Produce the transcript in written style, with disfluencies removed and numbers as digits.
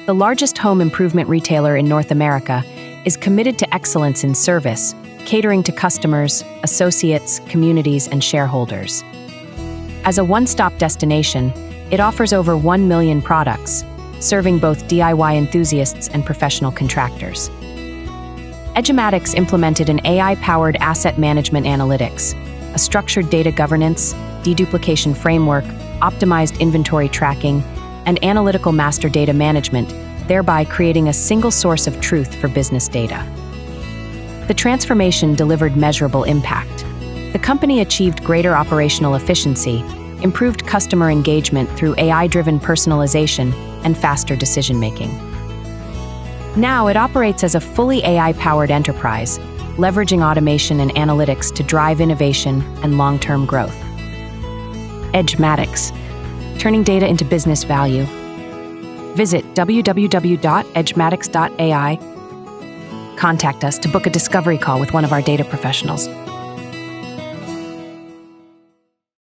the largest home improvement retailer in North America, is committed to excellence in service, catering to customers, associates, communities, and shareholders. As a one-stop destination, it offers over 1 million products, serving both DIY enthusiasts and professional contractors. Edgematics implemented an AI-powered asset management analytics, a structured data governance, de-duplication framework, optimized inventory tracking, and analytical master data management, thereby creating a single source of truth for business data. The transformation delivered measurable impact. The company achieved greater operational efficiency, improved customer engagement through AI-driven personalization, and faster decision-making. Now it operates as a fully AI-powered enterprise, leveraging automation and analytics to drive innovation and long-term growth. Edgematics, turning data into business value. Visit www.edgematics.ai. Contact us to book a discovery call with one of our data professionals.